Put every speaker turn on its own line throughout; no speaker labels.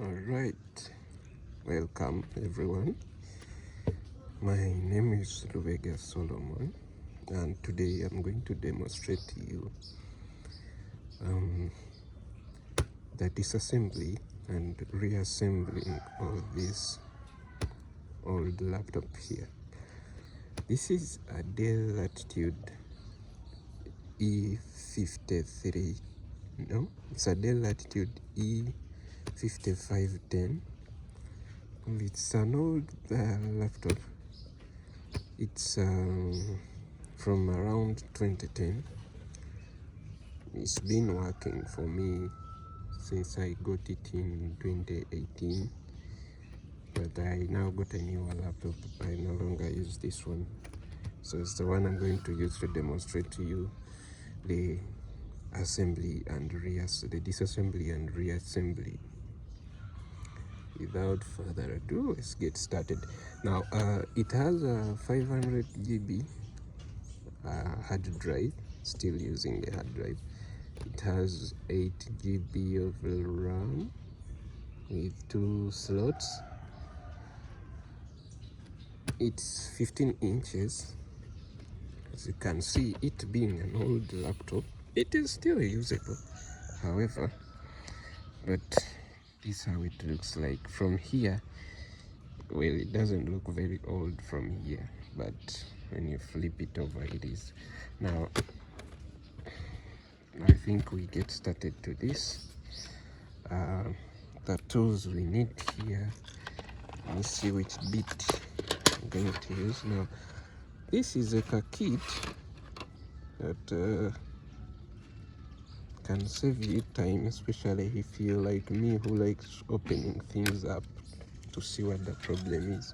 Alright, welcome everyone. My name is Lubega Solomon, and today I'm going to demonstrate to you the disassembly and reassembling of this old laptop here. This is a Dell Latitude E53, no, it's a Dell Latitude E5510. It's an old laptop. It's from around 2010. It's been working for me since I got it in 2018, but I now got a newer laptop. I no longer use this one, so it's the one I'm going to use to demonstrate to you the disassembly and reassembly. Without further ado, let's get started. Now it has a 500 GB hard drive. Still using the hard drive. It has 8 GB of RAM with 2 slots. It's 15 inches. As you can see, it being an old laptop, it is still usable. However, but this is how it looks like from here. Well, it doesn't look very old from here, but when you flip it over, it is. Now I think we get started to this. The tools we need here, let me see which bit I'm going to use. Now this is a kit that can save you time, especially if you like me who likes opening things up to see what the problem is.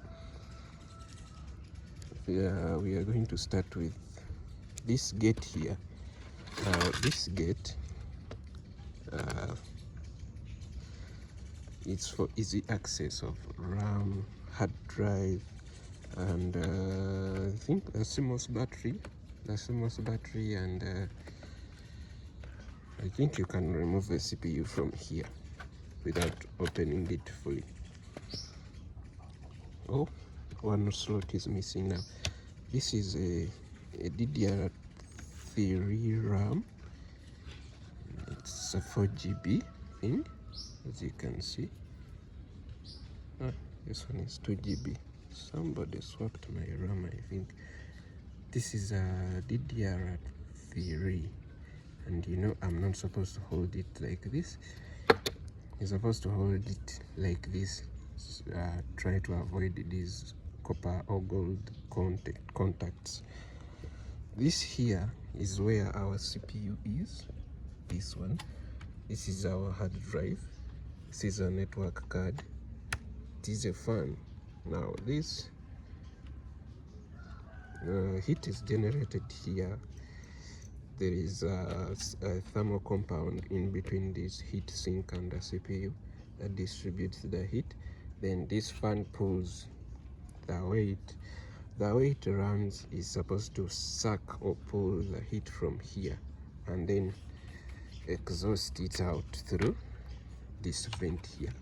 We are going to start with this gate here. This gate it's for easy access of RAM, hard drive, and I think the CMOS battery, and I think you can remove the CPU from here without opening it fully. Oh, one slot is missing now. This is a DDR3 RAM. It's a 4 GB thing, as you can see. This one is 2 GB. Somebody swapped my RAM, I think. This is a DDR3, and you know I'm not supposed to hold it like this. You're supposed to hold it like this. Try to avoid these copper or gold contacts. This here is where our CPU is. This one. This is our hard drive. This is a network card. It is a fan. Now this heat is generated here. There is a thermal compound in between this heat sink and the CPU that distributes the heat. Then this fan pulls the weight. The way it runs is supposed to suck or pull the heat from here and then exhaust it out through this vent here.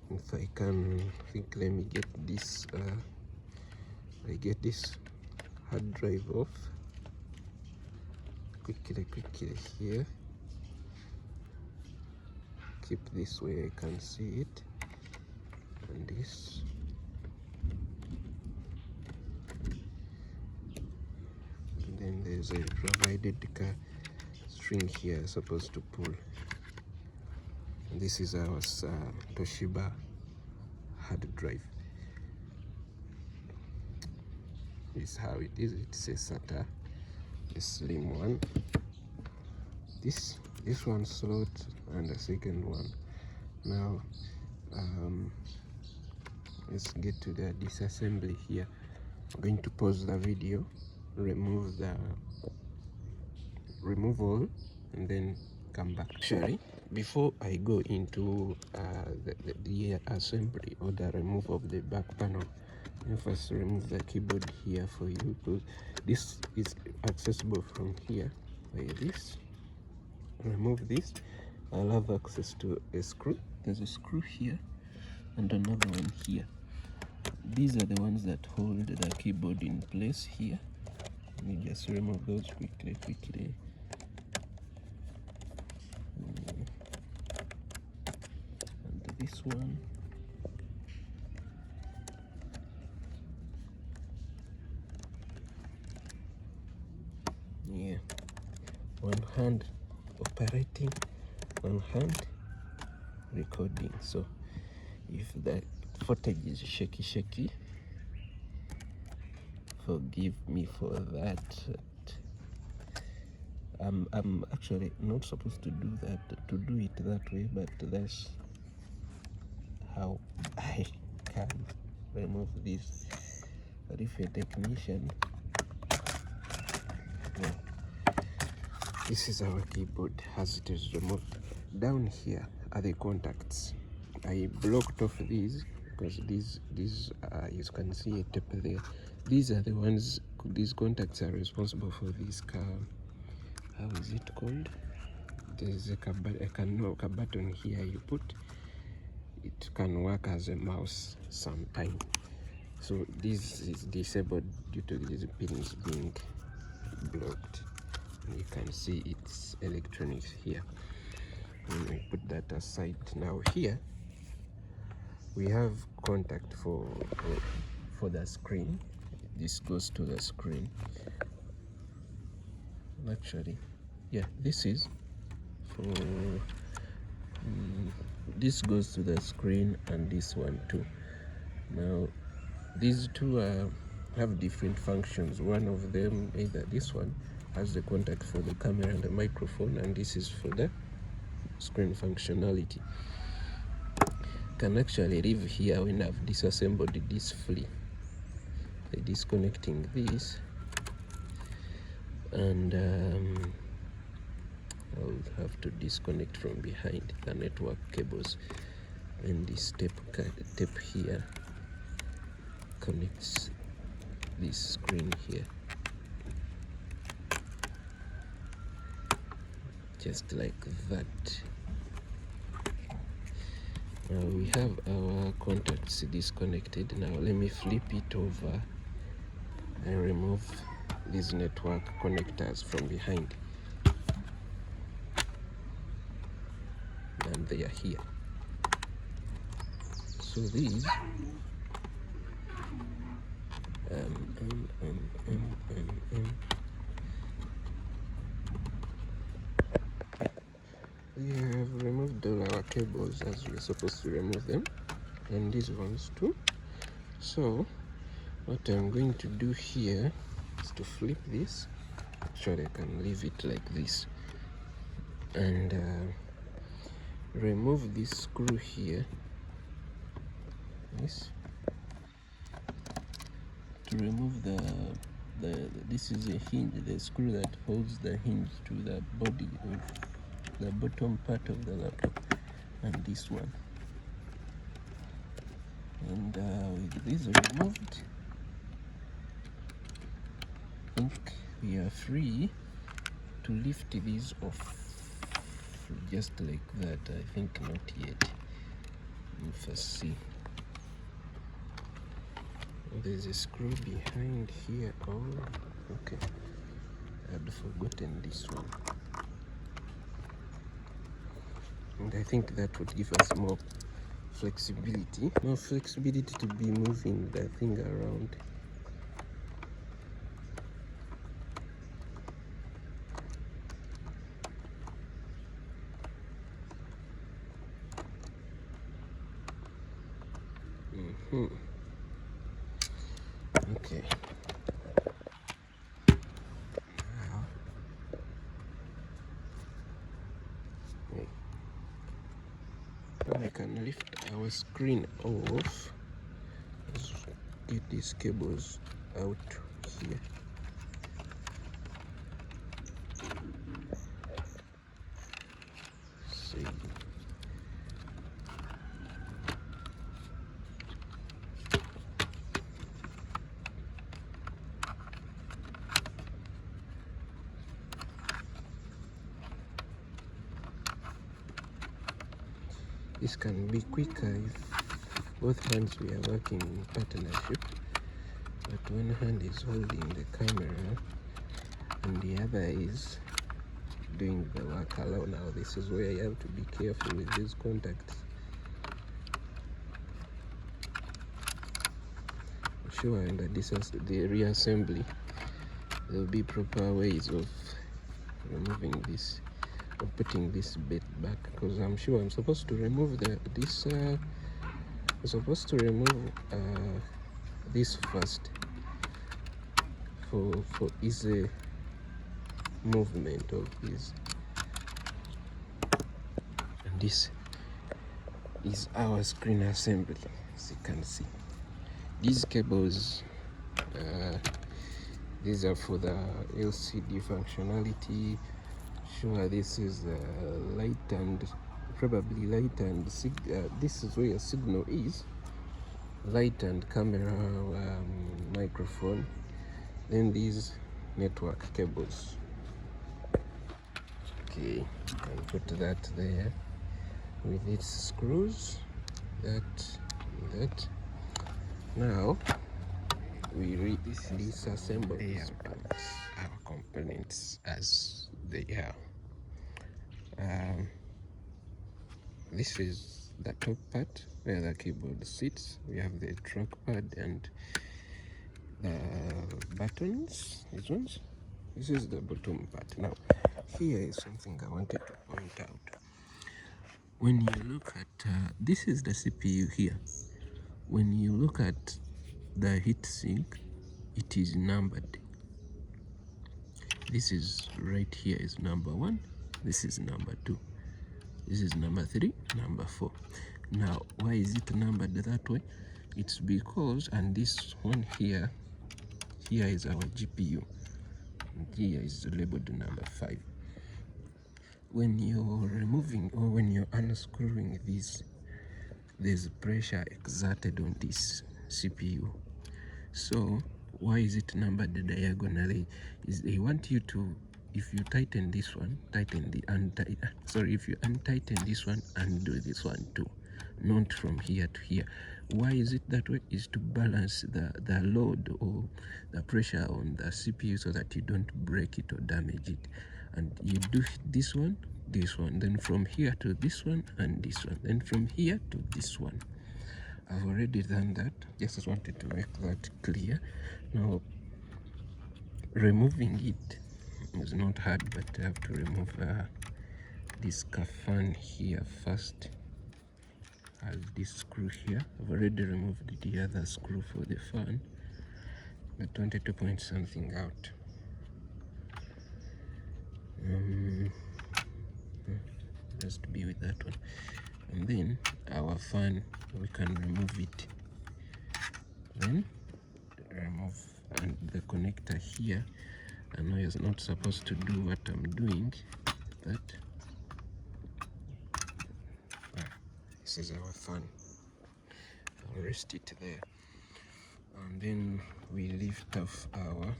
If I can think, let me get this I get this hard drive off quickly here. Keep this where I can see it, and this. And then there's a provided string here supposed to pull. And this is our Toshiba hard drive. This is how it is. It's a SATA, a slim one. This one slot and the second one. Now let's get to the disassembly here. I'm going to pause the video, remove all, and then come back. Actually, before I go into the assembly or the remove of the back panel, let me first remove the keyboard here for you, because this is accessible from here by this. Remove this, I'll have access to a screw. There's a screw here and another one here. These are the ones that hold the keyboard in place here. Let me just remove those quickly. And this one. Yeah. One hand operating, one hand recording. So if the footage is shaky, forgive me for that. I'm actually not supposed to do it that way, but that's how I can remove this. But if a technician, yeah, this is our keyboard as it is removed. Down here are the contacts. I blocked off these because these you can see a tape there. These are the ones, these contacts are responsible for this car. How is it called? There's a button here you put. It can work as a mouse sometime. So this is disabled due to these pins being blocked. You can see it's electronics here. When we put that aside, now here we have contact for the screen. This goes to the screen. Actually, yeah, this is for this goes to the screen, and this one too. Now these two have different functions. One of them, either this one has the contact for the camera and the microphone, and this is for the screen functionality. Can actually leave here when I've disassembled this fully by disconnecting this, and I'll have to disconnect from behind the network cables, and this tape here connects this screen here, just like that. Now we have our contacts disconnected. Now let me flip it over and remove these network connectors from behind, and they are here. So these we have removed all our cables as we're supposed to remove them, and these ones too. So what I'm going to do here is to flip this. Actually, I can leave it like this, and remove this screw here. This to remove this is a hinge, the screw that holds the hinge to the body of the bottom part of the laptop, and this one. And with this removed, I think we are free to lift these off, just like that. I think not yet. Let's see. There's a screw behind here. Oh, okay. I'd forgotten this one. And I think that would give us more flexibility to be moving the thing around. Okay. Now I can lift our screen off. Let's get these cables out here. See. This can be quicker if both hands we are working in partnership, but one hand is holding the camera and the other is doing the work alone. Now this is where you have to be careful with these contacts. Sure, in the reassembly there will be proper ways of removing this, or putting this bit back, because I'm sure I'm supposed to remove I'm supposed to remove this first for easy movement of this. And this is our screen assembly. As you can see, these cables, these are for the LCD functionality. Sure, this is light and probably light and this is where your signal is, light and camera, microphone. Then these network cables. Okay, can put that there with its screws, that. Now we disassemble these parts, our components as they are. This is the top part where the keyboard sits. We have the trackpad and the buttons, these ones. This is the bottom part. Now here is something I wanted to point out. When you look at this is the CPU here. When you look at the heatsink, it is numbered. This is right here is number 1, this is number 2, this is number 3, number 4. Now why is it numbered that way? It's because, and this one here is our GPU, and here is labeled number 5. When you're removing or when you're unscrewing this, there's pressure exerted on this CPU. So why is it numbered diagonally? Is they want you to, if you tighten this one, if you untighten this one, undo this one too, not from here to here. Why is it that way? Is to balance the load or the pressure on the CPU so that you don't break it or damage it. And you do this one, then from here to this one, and this one, then from here to this one. I've already done that. Just wanted to make that clear. Now, removing it is not hard, but I have to remove this fan here first. This screw here. I've already removed the other screw for the fan, but wanted to point something out. Just be with that one. And then our fan, we can remove it. Then remove and the connector here. I know it's not supposed to do what I'm doing, but this is our fan. I'll rest it there, and then we lift off our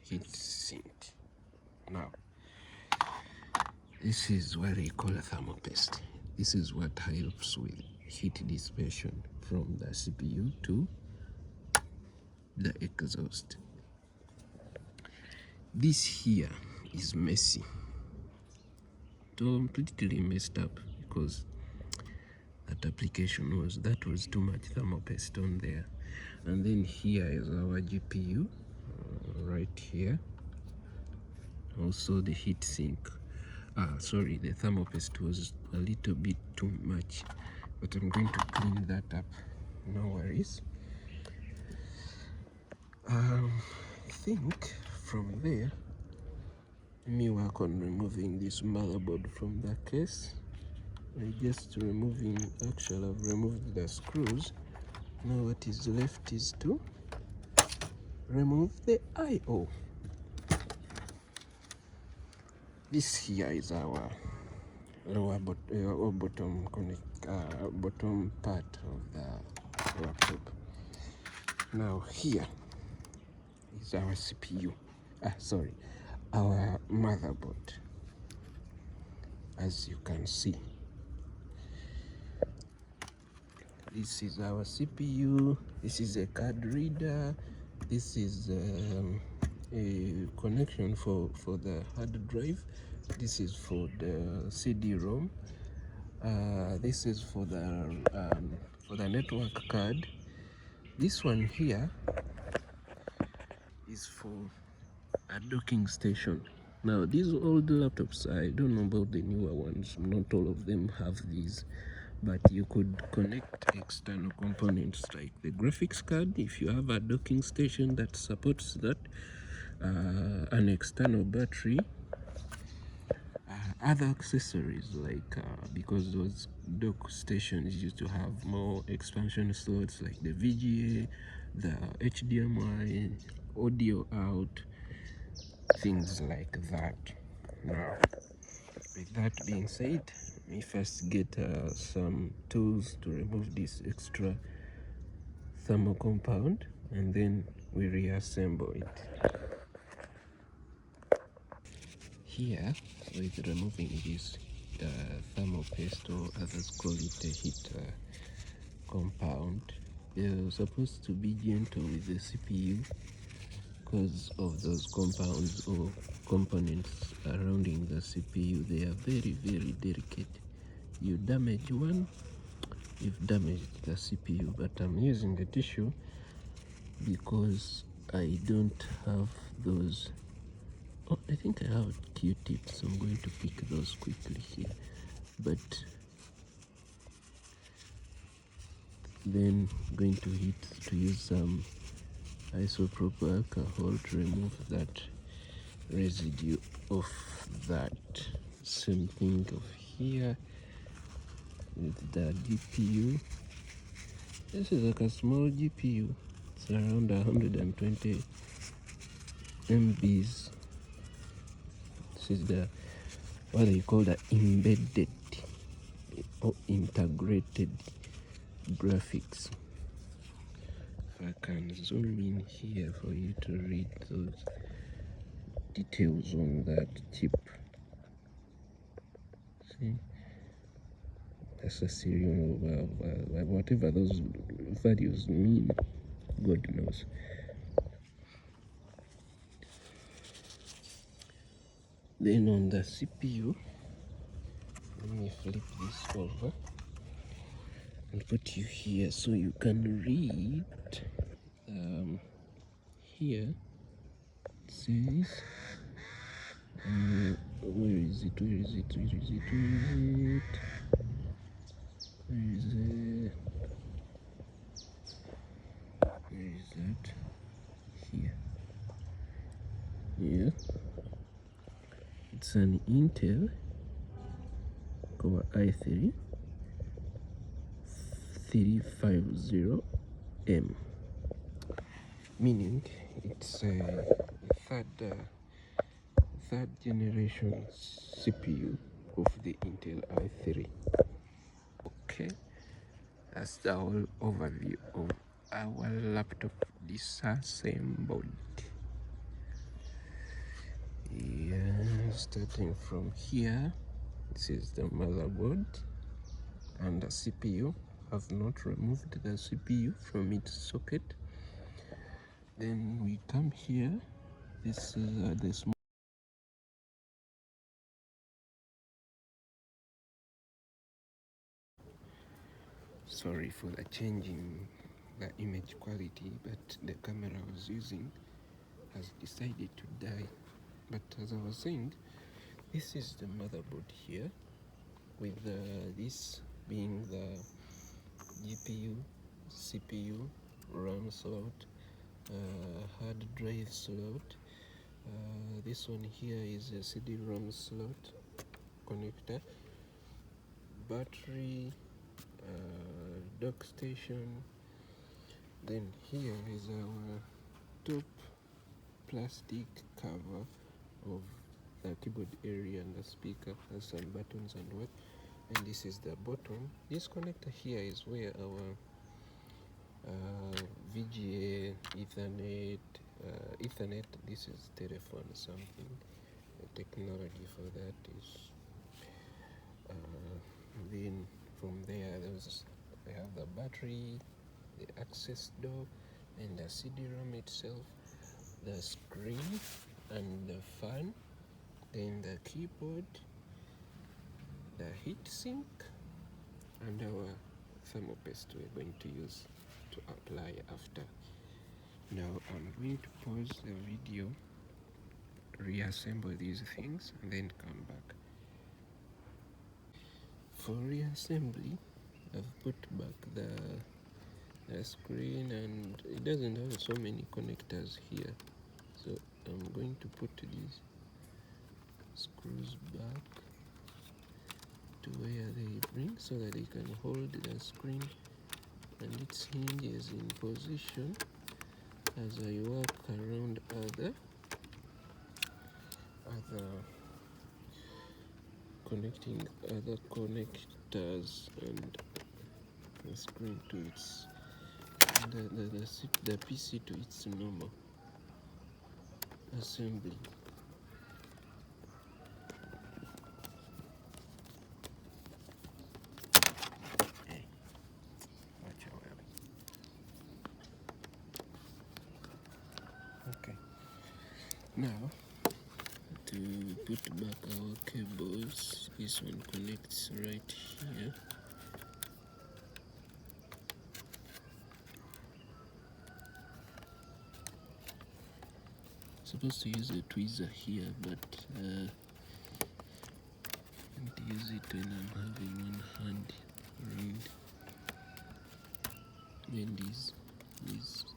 heat sink. Now this is what they call a thermal paste. This is what helps with heat dissipation from the CPU to the exhaust. This here is messy, completely messed up, because that application was too much thermal paste on there. And then here is our GPU, right here. Also the heat sink. Sorry, the thermal paste was a little bit too much, but I'm going to clean that up, no worries. I think from there, let me work on removing this motherboard from the case. I've removed the screws. Now what is left is to remove the I/O. This here is our bottom part of the laptop. Now here is our CPU. Our motherboard. As you can see, This is our CPU. This is a card reader. This is a connection for the hard drive. This is for the CD-ROM. This is for the network card. This one here is for a docking station. Now these old laptops, I don't know about the newer ones, not all of them have these, but you could connect external components like the graphics card if you have a docking station that supports that, an external battery, other accessories like because those dock stations used to have more expansion slots like the VGA, the HDMI, audio out, things like that. Now, with that being said, we first get some tools to remove this extra thermal compound, and then we reassemble it. Here, with removing this thermal paste, or others call it a heat compound, you're supposed to be gentle with the CPU because of those compounds or components surrounding the CPU. They are very, very delicate. You damage one, you've damaged the CPU. But I'm using a tissue because I don't have those. Oh, I think I have Q-tips, so I'm going to pick those quickly here. But then I'm going to use some isopropyl alcohol to remove that residue of that. Same thing of here with the GPU. This is like a small GPU. It's around 120 MBs. This is the what they call the embedded or integrated graphics. If I can zoom in here for you to read those details on that chip. See, that's a serial whatever those values mean, God knows. Then on the CPU, let me flip this over and put you here so you can read. Here it says, where is it? Where is it? Where is it? Where is it? Where is it? Where is that? Here. Yeah. It's an Intel Core i3 350M, meaning it's a third generation CPU of the Intel i3. Okay, that's the whole overview of our laptop disassembled. Yeah, starting from here, this is the motherboard and the CPU. Have not removed the CPU from its socket. Then we come here. This is the small. Sorry for the changing the image quality, but the camera I was using has decided to die. But as I was saying, this is the motherboard here, with this being the GPU, CPU, RAM slot, hard drive slot. This one here is a CD-ROM slot connector, battery, dock station. Then here is our top plastic cover of the keyboard area, and the speaker has some buttons and what. And this is the bottom. This connector here is where our VGA, Ethernet. This is telephone something. The technology for that is. Then from there, there's I have the battery, the access door, and the CD-ROM itself, the screen and the fan, then the keyboard, the heat sink, and our thermal paste we're going to use to apply after. Now I'm going to pause the video, reassemble these things, and then come back. For reassembly, I've put back the screen, and it doesn't have so many connectors here, so I'm going to put these screws back to where they bring so that they can hold the screen and its hinges in position as I work around other connecting other connectors and the screen to its the PC to its normal assembly. Hey, watch out. Okay, now to put back our cables, this one connects right here. Supposed to use a tweezer here, but I can't use it when I'm having one hand around. Then these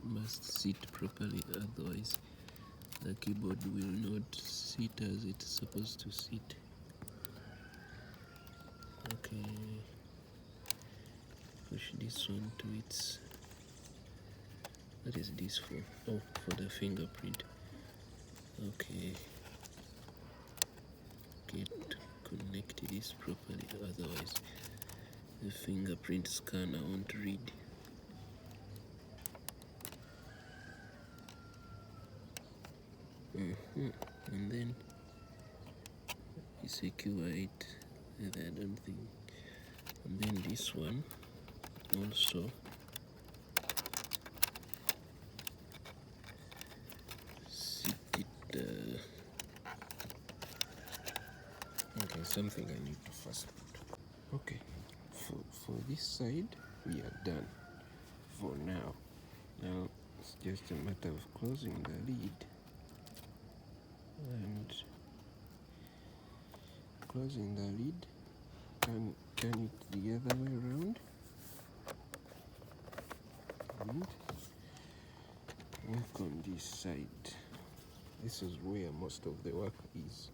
must sit properly, otherwise the keyboard will not sit as it's supposed to sit. Okay, push this one to its, what is this for? Oh, for the fingerprint. Okay, connect this properly, otherwise the fingerprint scanner won't read. And then you secure it, I don't think. And then this one also sit it. Okay, something I need to first put. Okay, for this side we are done for now. Now it's just a matter of closing the lid and closing the lid and turn it the other way around and work on this side. This is where most of the work is.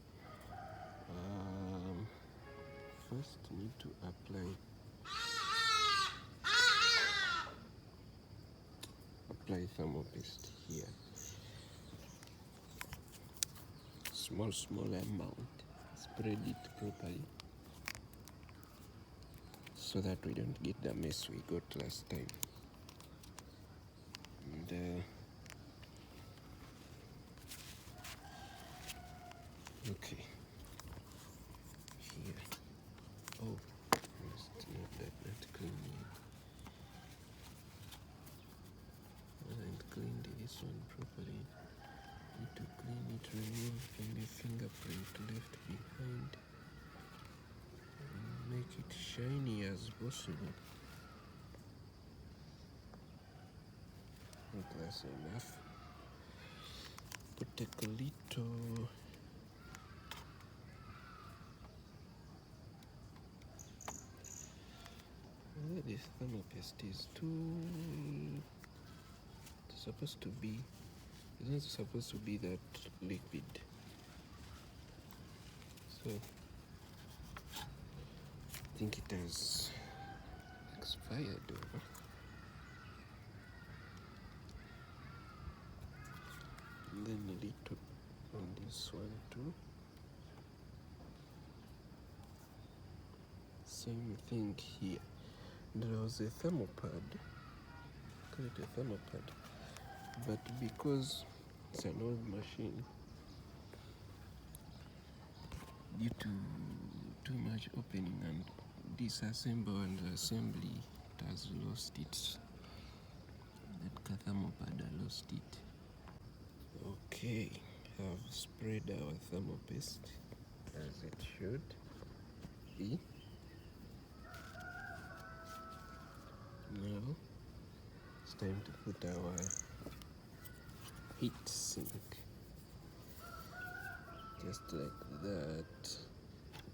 First need to apply thermal paste here. Small amount. Spread it properly so that we don't get the mess we got last time. And okay, here. Oh, must not clean yet. I haven't cleaned this one properly. Need to clean it, remove any fingerprint left behind, and make it shiny as possible. I think that's enough. But take a little. This thermal paste is supposed to be. It's not supposed to be that liquid. So I think it has expired over. And then a little on this one too. Same thing here. There was a thermal pad. Call it a thermal pad. But because it's an old machine, due to too much opening and disassemble and assembly has lost it. That thermopad lost it. Okay, I've sprayed our thermopaste as it should be. Now it's time to put our heat sink, just like that.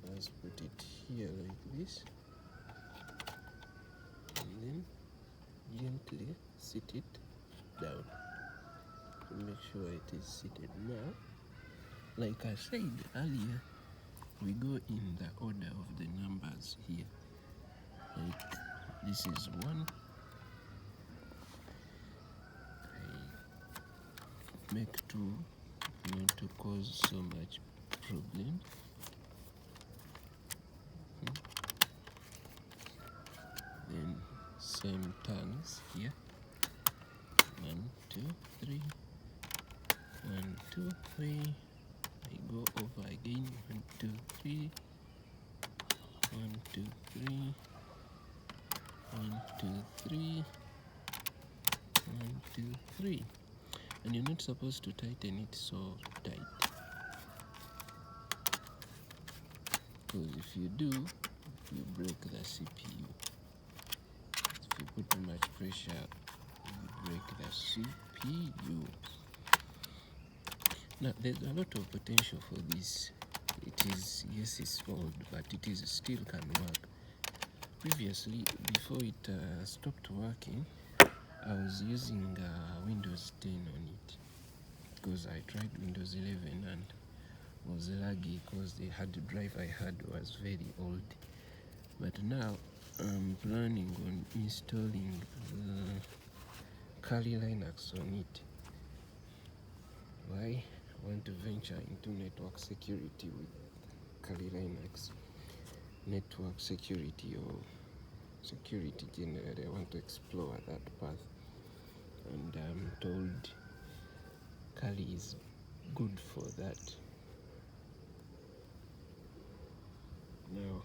Let's put it here like this, and then gently sit it down to make sure it is seated. Now, like I said earlier, we go in the order of the numbers here. Like this is 1. I make 2 not to cause so much problem. Then same turns here. 1, 2, 3. 1, 2, 3. I go over again. 1, 2, 3. 1, 2, 3. 1, 2, 3. 1, 2, 3. And you're not supposed to tighten it so tight, because if you do, you break the CPU. If you put too much pressure, you break the CPU. Now, there's a lot of potential for this. It is, yes, it's old, but it is still can work. Previously, before it stopped working, I was using Windows 10 on it, because I tried Windows 11 and was laggy because the hard drive I had was very old. But now I'm planning on installing Kali Linux on it. Why? I want to venture into network security with Kali Linux. Network security or security generally. I want to explore that path, and I'm told Kali is good for that. Now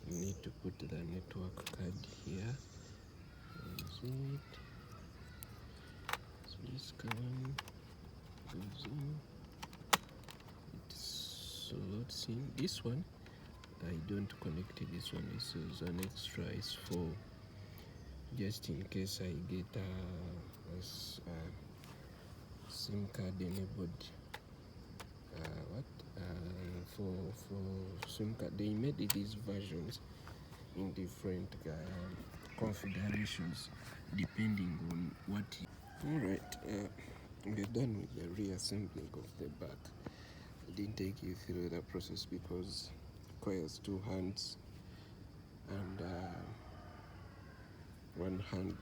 you need to put the network card here. Is it? So this one goes in. It slots in. This one I don't connect this one. This is an extra. It's for just in case I get a SIM card enabled. For SIM card, they made these versions in different configurations depending on what you... Alright, we're done with the reassembling of the back. I didn't take you through the process because it requires 2 hands and one hand.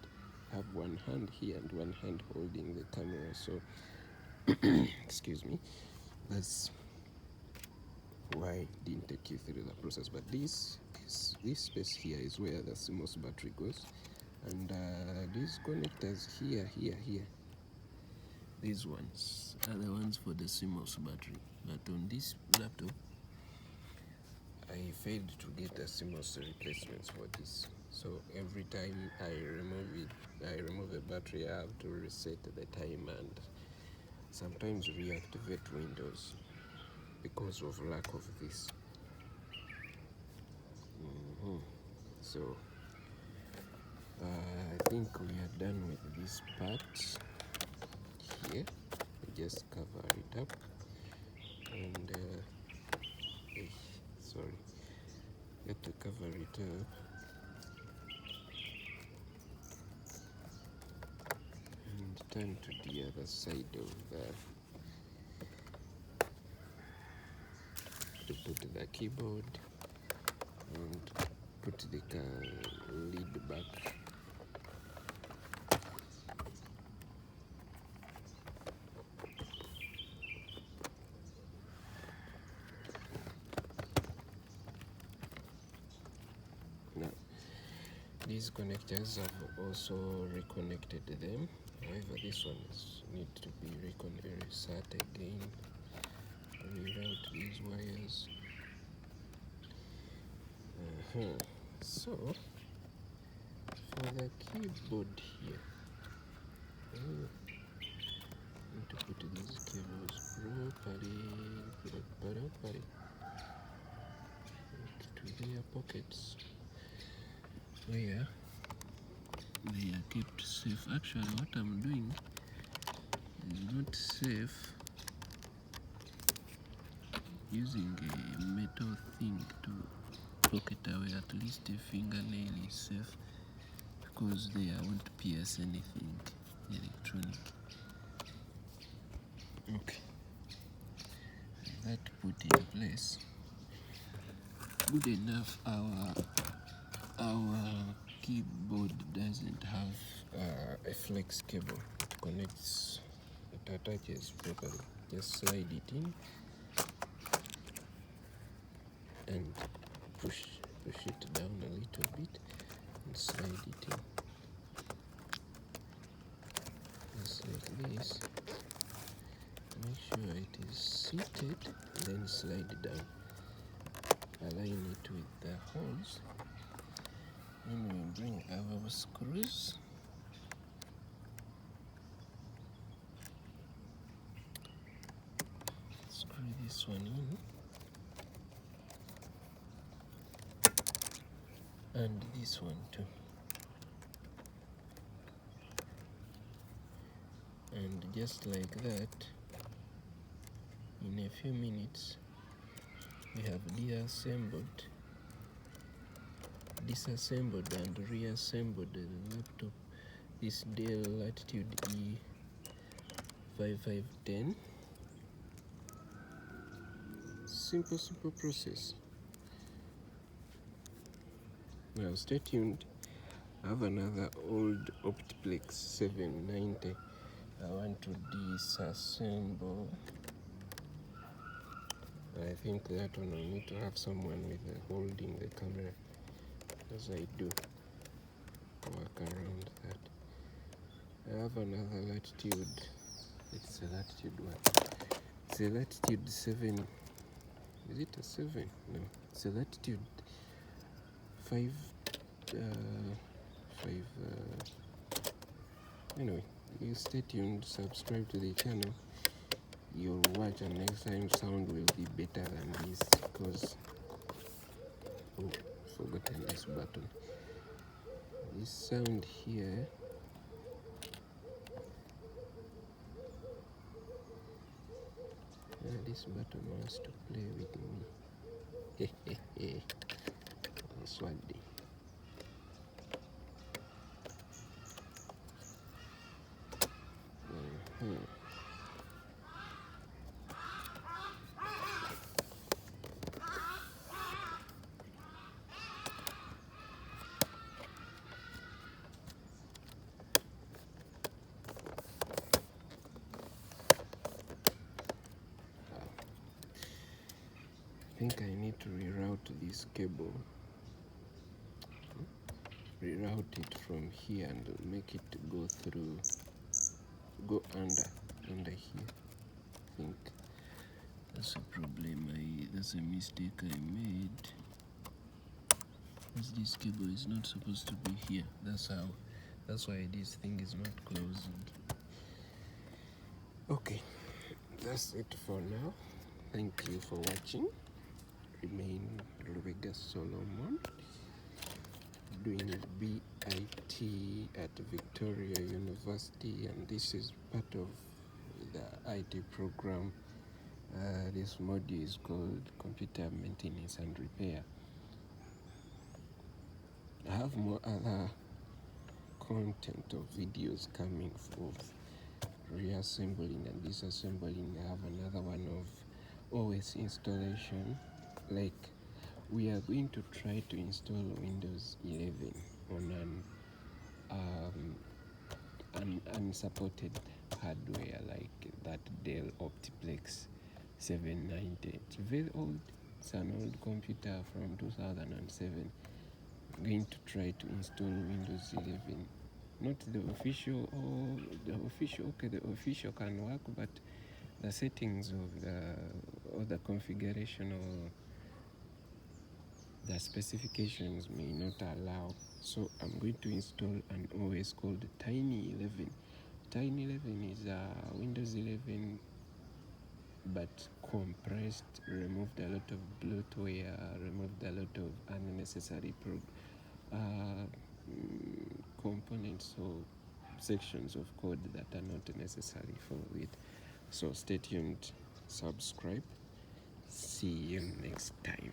Have 1 hand here and 1 hand holding the camera, so excuse me, that's why I didn't take you through the process. But this space here is where the CMOS battery goes, and these connectors here, these ones are the ones for the CMOS battery. But on this laptop I failed to get the CMOS replacements for this, so every time I remove the battery, I have to reset the time and sometimes reactivate Windows because of lack of this. So I think we are done with this part here. We just cover it up and sorry, got to cover it up and turn to the other side of to put the keyboard and put the lid back. Now, these connectors have also reconnected them. However, this one needs to be reset again. Reroute these wires. So for keyboard here. Oh, need to put these cables properly to their pockets where they are kept safe. Actually, what I'm doing is not safe. Using a metal thing to pocket away, at least a fingernail is safe because they won't pierce anything electronic. Okay, that put in place, good enough. Our keyboard doesn't have a flex cable. It connects, it attaches properly. Just slide it in and push it down a little bit and slide it in, just like this. Make sure it is seated, then slide it down, align it with the holes. Then we bring our screws, screw this one in, and this one too. And just like that, in a few minutes, we have disassembled and reassembled the laptop. This Dell Latitude E5510. Simple process. Now stay tuned. I have another old Optiplex 790 I want to disassemble. I think that one I need to have someone with holding the camera as I do work around that. I have another Latitude. It's a Latitude one. It's a Latitude 7. Is it a 7? No, it's a Latitude 5. Anyway, you stay tuned, subscribe to the channel. You'll watch, and next time sound will be better than this, because forgotten this button. This sound here, this button wants to play with me. Swaggy. I think I need to reroute this cable. Reroute it from here and make it go under here. I think that's a problem. That's a mistake I made. This cable is not supposed to be here. That's why this thing is not closed. Okay, that's it for now. Thank you for watching. Remain Rubega Solomon, doing BIT at Victoria University, and this is part of the IT program. This module is called Computer Maintenance and Repair. I have more other content of videos coming for reassembling and disassembling. I have another one of OS installation. Like, we are going to try to install Windows 11 on an unsupported hardware like that Dell Optiplex 790. It's very old. It's an old computer from 2007. I'm going to try to install Windows 11. Not the official, the official can work, but the settings of the configuration the specifications may not allow. So I'm going to install an OS called Tiny 11. Tiny 11 is Windows 11 but compressed, removed a lot of bloatware, removed a lot of unnecessary components or sections of code that are not necessary for it. So stay tuned, subscribe, see you next time.